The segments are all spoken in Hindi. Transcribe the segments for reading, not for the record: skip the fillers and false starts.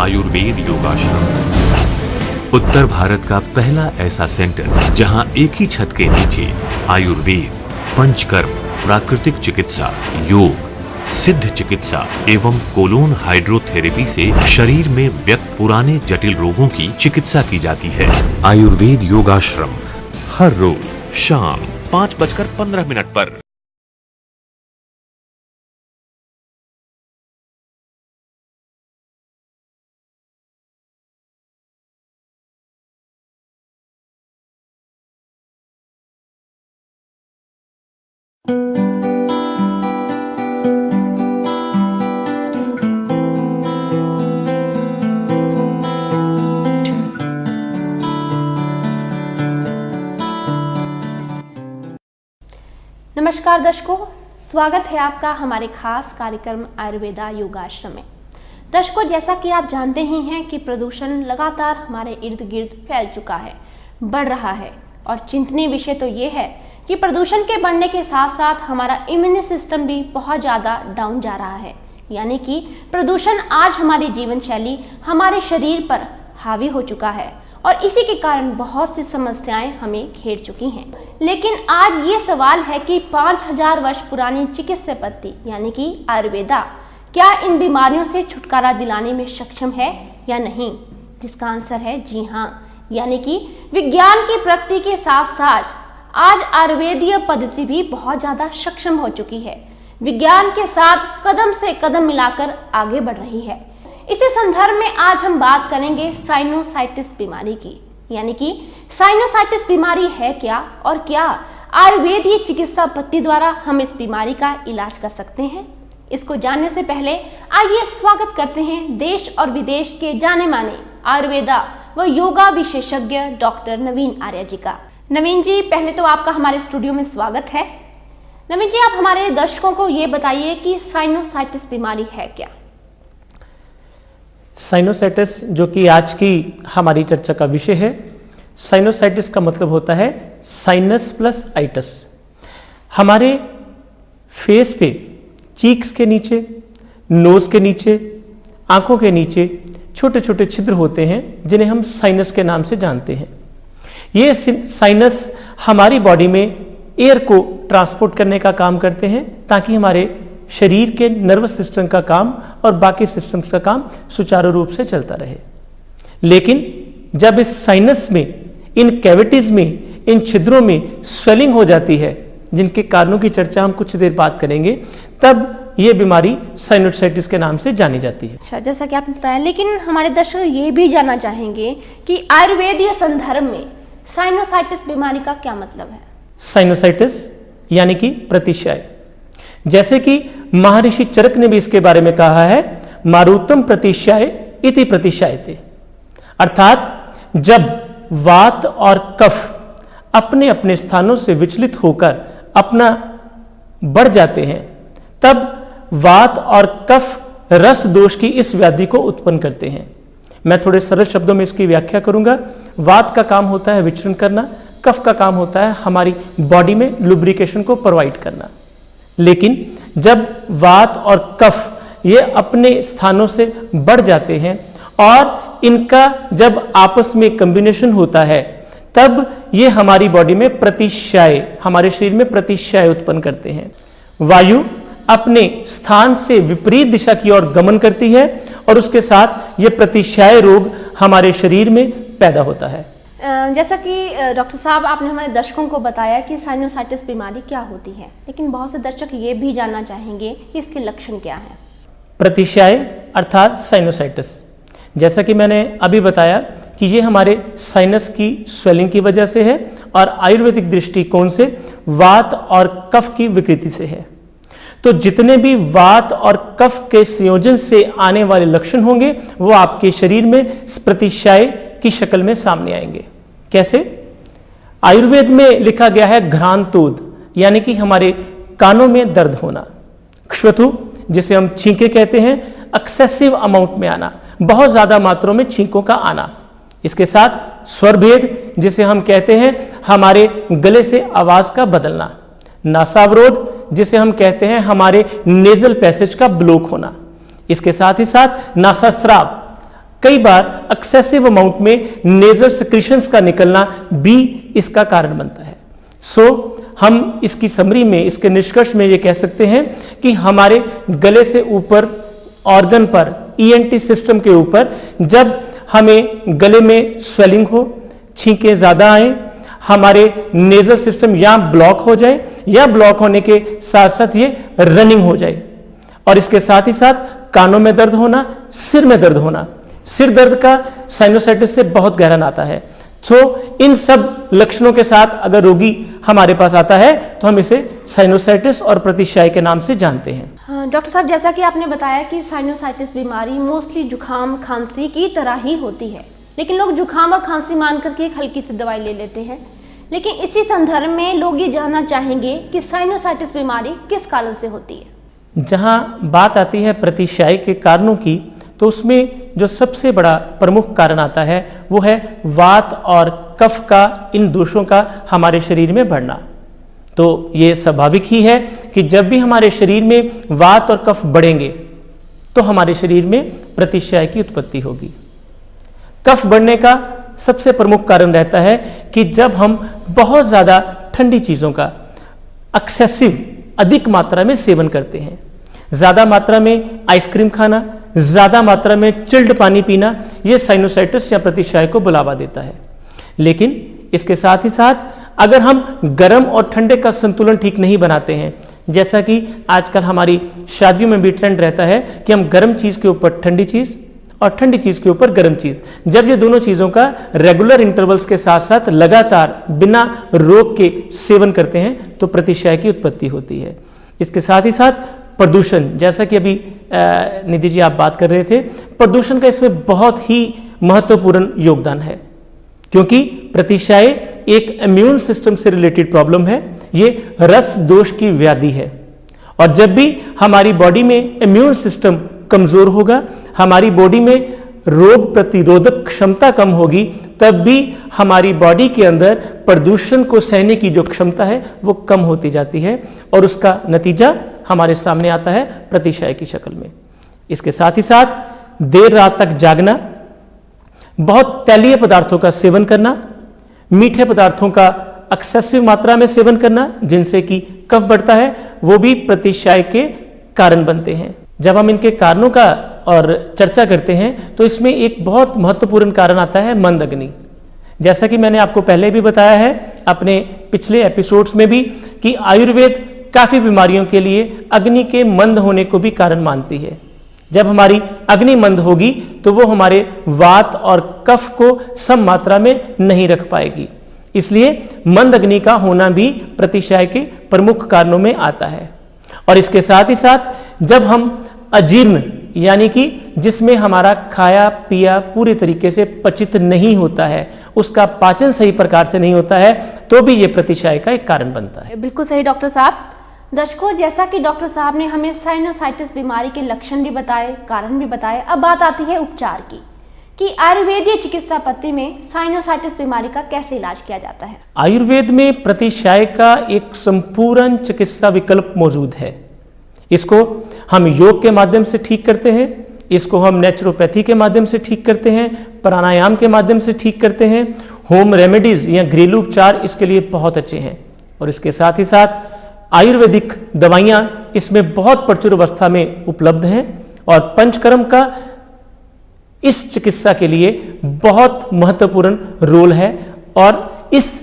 आयुर्वेद योगाश्रम उत्तर भारत का पहला ऐसा सेंटर जहां एक ही छत के नीचे आयुर्वेद, पंचकर्म, प्राकृतिक चिकित्सा, योग, सिद्ध चिकित्सा एवं कोलोन हाइड्रोथेरेपी से शरीर में व्यक्त पुराने जटिल रोगों की चिकित्सा की जाती है। आयुर्वेद योगाश्रम हर रोज शाम 5:15 पर। नमस्कार दर्शकों, स्वागत है आपका हमारे खास कार्यक्रम आयुर्वेदा योगाश्रम में। दर्शकों, जैसा कि आप जानते ही हैं कि प्रदूषण लगातार हमारे इर्द गिर्द फैल चुका है, बढ़ रहा है और चिंतनीय विषय तो ये है कि प्रदूषण के बढ़ने के साथ साथ हमारा इम्यून सिस्टम भी बहुत ज़्यादा डाउन जा रहा है। यानी कि प्रदूषण आज हमारी जीवन शैली, हमारे शरीर पर हावी हो चुका है और इसी के कारण बहुत सी समस्याएं हमें घेर चुकी हैं। लेकिन आज ये सवाल है कि 5000 वर्ष पुरानी चिकित्सा पद्धति यानी कि आयुर्वेदा क्या इन बीमारियों से छुटकारा दिलाने में सक्षम है या नहीं, जिसका आंसर है जी हाँ। यानी कि विज्ञान की प्रगति के साथ साथ आज आयुर्वेदीय पद्धति भी बहुत ज़्यादा सक्षम हो चुकी है, विज्ञान के साथ कदम से कदम मिलाकर आगे बढ़ रही है। इसी संदर्भ में आज हम बात करेंगे साइनोसाइटिस बीमारी की। यानी कि साइनोसाइटिस बीमारी है क्या और क्या आयुर्वेदीय चिकित्सा पद्धति द्वारा हम इस बीमारी का इलाज कर सकते हैं। इसको जानने से पहले आइए स्वागत करते हैं देश और विदेश के जाने माने आयुर्वेदा व योगा विशेषज्ञ डॉक्टर नवीन आर्य जी का। नवीन जी, पहले तो आपका हमारे स्टूडियो में स्वागत है। नवीन जी, आप हमारे दर्शकों को ये बताइए कि साइनोसाइटिस बीमारी है क्या। साइनोसाइटिस, जो कि आज की हमारी चर्चा का विषय है, साइनोसाइटिस का मतलब होता है साइनस प्लस आइटस। हमारे फेस पे चीक्स के नीचे, नोज के नीचे, आंखों के नीचे छोटे छोटे छिद्र होते हैं जिन्हें हम साइनस के नाम से जानते हैं। ये साइनस हमारी बॉडी में एयर को ट्रांसपोर्ट करने का काम करते हैं ताकि हमारे शरीर के नर्वस सिस्टम का काम और बाकी सिस्टम्स का काम सुचारू रूप से चलता रहे। लेकिन जब इस साइनस में, इन कैविटीज में, इन छिद्रों में स्वेलिंग हो जाती है, जिनके कारणों की चर्चा हम कुछ देर बाद करेंगे, तब ये बीमारी साइनोसाइटिस के नाम से जानी जाती है। अच्छा, जैसा कि आपने बताया, लेकिन हमारे दर्शक ये भी जानना चाहेंगे कि आयुर्वेदीय संदर्भ में साइनोसाइटिस बीमारी का क्या मतलब है। साइनोसाइटिस यानी कि प्रतिशय, जैसे कि महर्षि चरक ने भी इसके बारे में कहा है, मारुतम प्रतिशय इति प्रतिशयते। अर्थात जब वात और कफ अपने अपने स्थानों से विचलित होकर अपना बढ़ जाते हैं, तब वात और कफ रस दोष की इस व्याधि को उत्पन्न करते हैं। मैं थोड़े सरल शब्दों में इसकी व्याख्या करूंगा। वात का काम होता है विचरण करना, कफ का काम होता है हमारी बॉडी में लुब्रिकेशन को प्रोवाइड करना। लेकिन जब वात और कफ ये अपने स्थानों से बढ़ जाते हैं और इनका जब आपस में कॉम्बिनेशन होता है, तब ये हमारी बॉडी में प्रतिशय, हमारे शरीर में प्रतिशय उत्पन्न करते हैं। वायु अपने स्थान से विपरीत दिशा की ओर गमन करती है और उसके साथ ये प्रतिशय रोग हमारे शरीर में पैदा होता है। जैसा कि डॉक्टर साहब आपने हमारे दर्शकों को बताया कि साइनोसाइटिस बीमारी क्या होती है, लेकिन बहुत से दर्शक ये भी जानना चाहेंगे कि इसके लक्षण क्या हैं। प्रतिशय अर्थात साइनोसाइटिस, जैसा कि मैंने अभी बताया कि ये हमारे साइनस की स्वेलिंग की वजह से है और आयुर्वेदिक दृष्टिकोण से वात और कफ की विकृति से है। तो जितने भी वात और कफ के संयोजन से आने वाले लक्षण होंगे वो आपके शरीर में प्रतिशय की शक्ल में सामने आएंगे। कैसे? आयुर्वेद में लिखा गया है घ्रांतोद, यानी कि हमारे कानों में दर्द होना। क्षवथु, जिसे हम छींके कहते हैं, एक्सेसिव अमाउंट में आना, बहुत ज्यादा मात्रा में छींकों का आना। इसके साथ स्वर भेद, जिसे हम कहते हैं हमारे गले से आवाज का बदलना। नासावरोध, जिसे हम कहते हैं हमारे नेजल पैसेज का ब्लॉक होना। इसके साथ ही साथ नासास्राव, कई बार एक्सेसिव अमाउंट में नेजल सिक्रीशंस का निकलना भी इसका कारण बनता है। हम इसकी समरी में, इसके निष्कर्ष में ये कह सकते हैं कि हमारे गले से ऊपर ऑर्गन पर, ईएनटी सिस्टम के ऊपर जब हमें गले में स्वेलिंग हो, छींकें ज्यादा आए, हमारे नेजल सिस्टम या ब्लॉक हो जाए या ब्लॉक होने के साथ साथ ये रनिंग हो जाए, और इसके साथ ही साथ कानों में दर्द होना, सिर में दर्द होना। सिर दर्द का साइनोसाइटिस से बहुत गहरा नाता है। इन सब लक्षणों के साथ अगर रोगी हमारे पास आता है तो हम इसे साइनोसाइटिस और प्रतिशाई के नाम से जानते हैं। हाँ, डॉक्टर साहब, जैसा कि आपने बताया कि साइनोसाइटिस बीमारी मोस्टली जुकाम खांसी की तरह ही होती है, लेकिन लोग जुकाम और खांसी मान करके एक हल्की सी दवाई ले लेते हैं। लेकिन इसी संदर्भ में लोग ये जानना चाहेंगे कि साइनोसाइटिस बीमारी किस कारण से होती है। जहां बात आती है प्रतिशाई के कारणों की, तो उसमें जो सबसे बड़ा प्रमुख कारण आता है वो है वात और कफ का, इन दोषों का हमारे शरीर में बढ़ना। तो ये स्वाभाविक ही है कि जब भी हमारे शरीर में वात और कफ बढ़ेंगे तो हमारे शरीर में प्रतिशाई की उत्पत्ति होगी। कफ बढ़ने का सबसे प्रमुख कारण रहता है कि जब हम बहुत ज़्यादा ठंडी चीज़ों का एक्सेसिव, अधिक मात्रा में सेवन करते हैं, ज़्यादा मात्रा में आइसक्रीम खाना, ज़्यादा मात्रा में चिल्ड पानी पीना, यह साइनोसाइटिस या प्रतिशाई को बुलावा देता है। लेकिन इसके साथ ही साथ अगर हम गर्म और ठंडे का संतुलन ठीक नहीं बनाते हैं, जैसा कि आजकल हमारी शादियों में भी ट्रेंड रहता है कि हम गर्म चीज़ के ऊपर ठंडी चीज़ और ठंडी चीज़ के ऊपर गर्म चीज़, जब ये दोनों चीज़ों का रेगुलर इंटरवल्स के साथ साथ लगातार बिना रोक के सेवन करते हैं तो प्रतिशाई की उत्पत्ति होती है। इसके साथ ही साथ प्रदूषण, जैसा कि अभी निधि जी आप बात कर रहे थे, प्रदूषण का इसमें बहुत ही महत्वपूर्ण योगदान है, क्योंकि प्रतिशाई एक इम्यून सिस्टम से रिलेटेड प्रॉब्लम है। ये रस दोष की व्याधि है, और जब भी हमारी बॉडी में इम्यून सिस्टम कमजोर होगा, हमारी बॉडी में रोग प्रतिरोधक क्षमता कम होगी, तब भी हमारी बॉडी के अंदर प्रदूषण को सहने की जो क्षमता है वो कम होती जाती है, और उसका नतीजा हमारे सामने आता है प्रतिशाई की शक्ल में। इसके साथ ही साथ देर रात तक जागना, बहुत तैलीय पदार्थों का सेवन करना, मीठे पदार्थों का एक्सेसिव मात्रा में सेवन करना, जिनसे कि कफ बढ़ता है, वो भी प्रतिशाई के कारण बनते हैं। जब हम इनके कारणों का और चर्चा करते हैं तो इसमें एक बहुत महत्वपूर्ण कारण आता है मंद अग्नि। जैसा कि मैंने आपको पहले भी बताया है अपने पिछले एपिसोड्स में भी, कि आयुर्वेद काफ़ी बीमारियों के लिए अग्नि के मंद होने को भी कारण मानती है। जब हमारी अग्नि मंद होगी तो वो हमारे वात और कफ को सम मात्रा में नहीं रख पाएगी, इसलिए मंद अग्नि का होना भी प्रतिशाई के प्रमुख कारणों में आता है। और इसके साथ ही साथ जब हम अजीर्ण, यानी कि जिसमें हमारा खाया पिया पूरी तरीके से पचित नहीं होता है, उसका पाचन सही प्रकार से नहीं होता है, तो भी ये प्रतिशाई का एक कारण बनता है। बिल्कुल सही डॉक्टर साहब। दर्शकों, जैसा कि डॉक्टर साहब ने हमें साइनोसाइटिस बीमारी के लक्षण भी बताए, कारण भी बताए, अब बात आती है उपचार की, कि आयुर्वेदीय चिकित्सा पद्धति में साइनोसाइटिस बीमारी का कैसे इलाज किया जाता है। आयुर्वेद में प्रतिशाई का एक संपूर्ण चिकित्सा विकल्प मौजूद है। इसको हम योग के माध्यम से ठीक करते हैं, इसको हम नेचुरोपैथी के माध्यम से ठीक करते हैं, प्राणायाम के माध्यम से ठीक करते हैं, होम रेमेडीज या घरेलू उपचार इसके लिए बहुत अच्छे हैं। और इसके साथ ही साथ आयुर्वेदिक दवाइयाँ इसमें बहुत प्रचुर अवस्था में उपलब्ध हैं, और पंचकर्म का इस चिकित्सा के लिए बहुत महत्वपूर्ण रोल है, और इस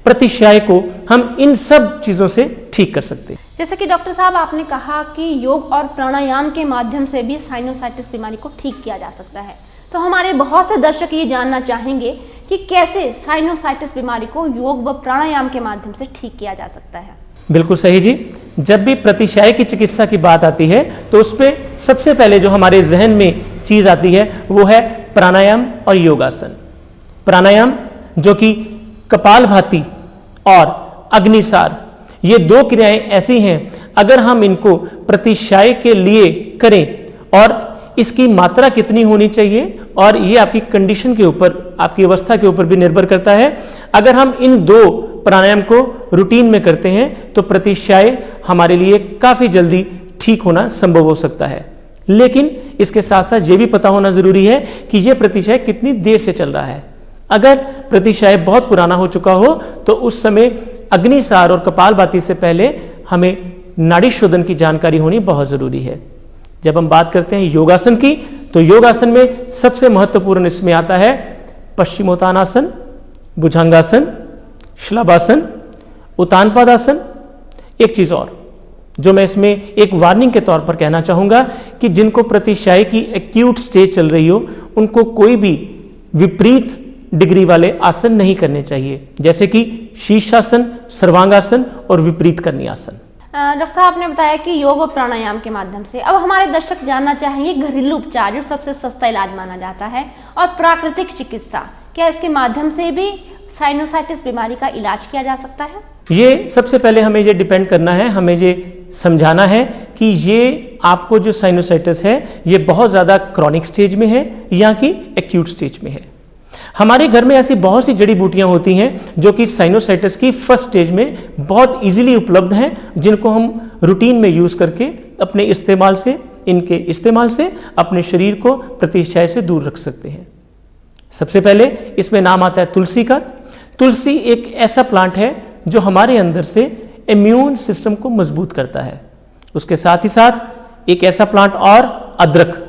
प्रतिशाई को हम इन सब चीजों से ठीक कर सकते हैं। जैसे कि डॉक्टर साहब आपने कहा कि योग और प्राणायाम के माध्यम से भी साइनोसाइटिस बीमारी को ठीक किया जा सकता है, तो हमारे बहुत से दर्शक ये जानना चाहेंगे कि कैसे साइनोसाइटिस बीमारी को योग व प्राणायाम के माध्यम से ठीक किया जा सकता है। बिल्कुल सही जी। जब भी प्रतिशाई की चिकित्सा की बात आती है तो उस पर सबसे पहले जो हमारे जहन में चीज आती है वो है प्राणायाम और योगासन। प्राणायाम जो कि कपालभाति और अग्निसार, ये दो क्रियाएं ऐसी हैं, अगर हम इनको प्रतिशाई के लिए करें, और इसकी मात्रा कितनी होनी चाहिए, और ये आपकी कंडीशन के ऊपर, आपकी अवस्था के ऊपर भी निर्भर करता है। अगर हम इन दो प्राणायाम को रूटीन में करते हैं तो प्रतिशाई हमारे लिए काफ़ी जल्दी ठीक होना संभव हो सकता है। लेकिन इसके साथ साथ ये भी पता होना जरूरी है कि यह प्रतिशय कितनी देर से चल रहा है। अगर प्रतिशय बहुत पुराना हो चुका हो तो उस समय अग्निसार और कपालभाति से पहले हमें नाड़ी शोधन की जानकारी होनी बहुत जरूरी है। जब हम बात करते हैं योगासन की, तो योगासन में सबसे महत्वपूर्ण इसमें आता है पश्चिमोत्तानासन, भुजंगासन, शलभासन, उत्तानपादासन। एक चीज और जो मैं इसमें एक वार्निंग के तौर पर कहना चाहूंगा कि जिनको प्रतिशय की एक्यूट स्टेज चल रही हो उनको कोई भी विपरीत डिग्री वाले आसन नहीं करने चाहिए, जैसे कि शीर्षासन, सर्वांगासन और विपरीत करनी आसन। डॉक्टर साहब आपने बताया कि योग और प्राणायाम के माध्यम से, अब हमारे दर्शक जानना चाहेंगे घरेलू उपचार जो सबसे सस्ता इलाज माना जाता है और प्राकृतिक चिकित्सा, क्या इसके माध्यम से भी साइनोसाइटिस बीमारी का इलाज किया जा सकता है? ये सबसे पहले हमें ये डिपेंड करना है, हमें ये समझाना है कि ये आपको जो साइनोसाइटिस है ये बहुत ज़्यादा क्रॉनिक स्टेज में है या कि एक्यूट स्टेज में है। हमारे घर में ऐसी बहुत सी जड़ी बूटियां होती हैं जो कि साइनोसाइटिस की फर्स्ट स्टेज में बहुत इजीली उपलब्ध हैं, जिनको हम रूटीन में यूज़ करके अपने इनके इस्तेमाल से अपने शरीर को प्रतिशय से दूर रख सकते हैं। सबसे पहले इसमें नाम आता है तुलसी का। तुलसी एक ऐसा प्लांट है जो हमारे अंदर से इम्यून सिस्टम को मजबूत करता है। उसके साथ ही साथ एक ऐसा प्लांट और अदरक।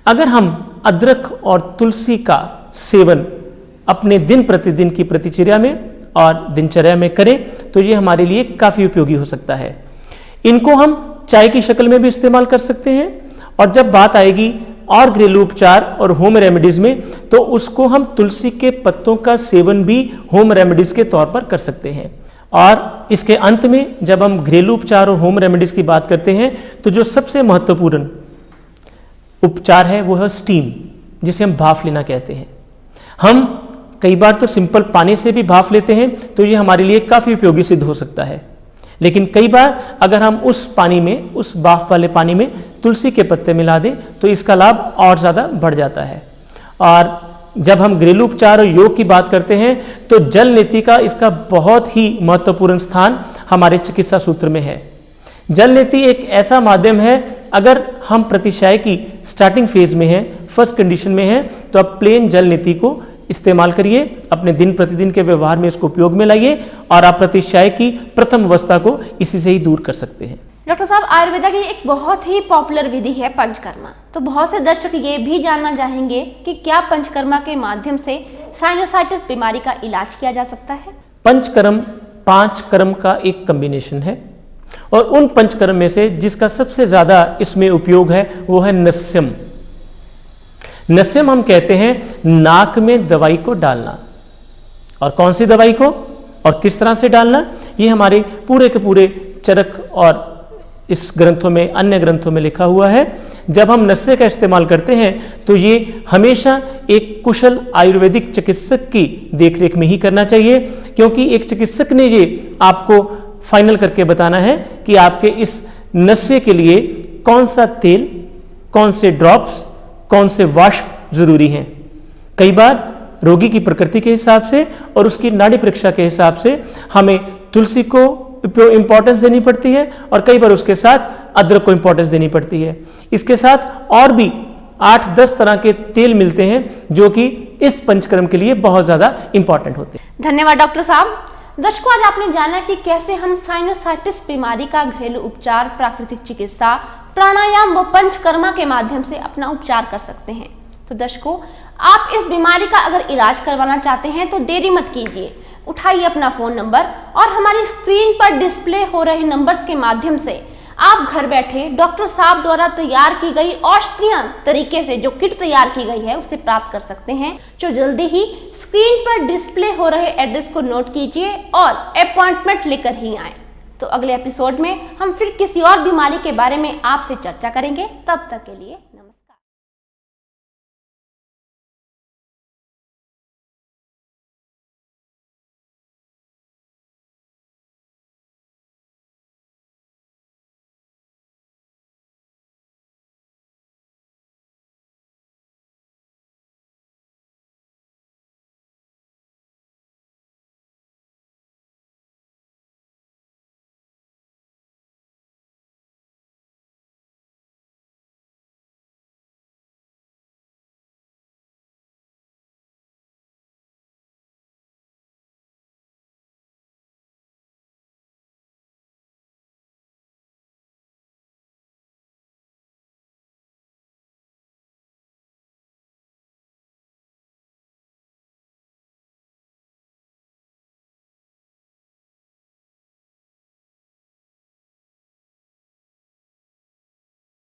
अगर हम अदरक और तुलसी का सेवन अपने दिन प्रतिदिन की प्रतिचर्या में और दिनचर्या में करें तो ये हमारे लिए काफ़ी उपयोगी हो सकता है। इनको हम चाय की शक्ल में भी इस्तेमाल कर सकते हैं, और जब बात आएगी और घरेलू उपचार और होम रेमेडीज में तो उसको हम तुलसी के पत्तों का सेवन भी होम रेमेडीज के तौर पर कर सकते हैं। और इसके अंत में जब हम घरेलू उपचार और होम रेमेडीज की बात करते हैं तो जो सबसे महत्वपूर्ण उपचार है वो है स्टीम, जिसे हम भाप लेना कहते हैं। हम कई बार तो सिंपल पानी से भी भाप लेते हैं तो ये हमारे लिए काफ़ी उपयोगी सिद्ध हो सकता है, लेकिन कई बार अगर हम उस पानी में, उस भाप वाले पानी में तुलसी के पत्ते मिला दें तो इसका लाभ और ज़्यादा बढ़ जाता है। और जब हम घरेलू उपचार और योग की बात करते हैं तो जल नीति का इसका बहुत ही महत्वपूर्ण स्थान हमारे चिकित्सा सूत्र में है। जल नीति एक ऐसा माध्यम है, अगर हम प्रतिशय की स्टार्टिंग फेज में हैं, फर्स्ट कंडीशन में हैं, तो आप प्लेन जल नीति को इस्तेमाल करिए, अपने दिन प्रतिदिन के व्यवहार में इसको उपयोग में लाइए और आप प्रतिशय की प्रथम अवस्था को इसी से ही दूर कर सकते हैं। डॉक्टर साहब, आयुर्वेदा की एक बहुत ही पॉपुलर विधि है पंचकर्मा, तो बहुत से दर्शक ये भी जानना चाहेंगे कि क्या पंचकर्मा के माध्यम से साइनोसाइटिस बीमारी का इलाज किया जा सकता है? पंचकर्म 5 कर्म का एक कॉम्बिनेशन है, और उन पंचकर्म में से जिसका सबसे ज्यादा इसमें उपयोग है वो है नस्यम। नस्यम हम कहते हैं नाक में दवाई को डालना, और कौन सी दवाई को और किस तरह से डालना, ये हमारे पूरे के पूरे चरक और इस ग्रंथों में, अन्य ग्रंथों में लिखा हुआ है। जब हम नस्ये का इस्तेमाल करते हैं तो ये हमेशा एक कुशल आयुर्वेदिक चिकित्सक की देखरेख में ही करना चाहिए, क्योंकि एक चिकित्सक ने ये आपको फाइनल करके बताना है कि आपके इस नस्ये के लिए कौन सा तेल, कौन से ड्रॉप्स, कौन से वाष्प जरूरी हैं। कई बार रोगी की प्रकृति के हिसाब से और उसकी नाड़ी परीक्षा के हिसाब से हमें तुलसी को इंपॉर्टेंस देनी पड़ती है, और कई बार उसके साथ अदरक को इंपॉर्टेंस देनी पड़ती है। इसके साथ और भी 8-10 तरह के तेल मिलते हैं जो कि इस पंचकर्म के लिए बहुत ज्यादा इंपॉर्टेंट होते हैं। धन्यवाद डॉक्टर साहब। दर्शकों, आज आपने जाना कि कैसे हम साइनोसाइटिस बीमारी का घरेलू उपचार, प्राकृतिक चिकित्सा, प्राणायाम व पंचकर्मा के माध्यम से अपना उपचार कर सकते हैं। तो दर्शकों, आप इस बीमारी का अगर इलाज करवाना चाहते हैं तो देरी मत कीजिए, उठाइए अपना फोन नंबर और हमारी स्क्रीन पर डिस्प्ले हो रहे नंबर्स के माध्यम से आप घर बैठे डॉक्टर साहब द्वारा तैयार की गई औषधियां तरीके से जो किट तैयार की गई है उसे प्राप्त कर सकते हैं। जो जल्दी ही स्क्रीन पर डिस्प्ले हो रहे एड्रेस को नोट कीजिए और अपॉइंटमेंट लेकर ही आए। तो अगले एपिसोड में हम फिर किसी और बीमारी के बारे में आपसे चर्चा करेंगे। तब तक के लिए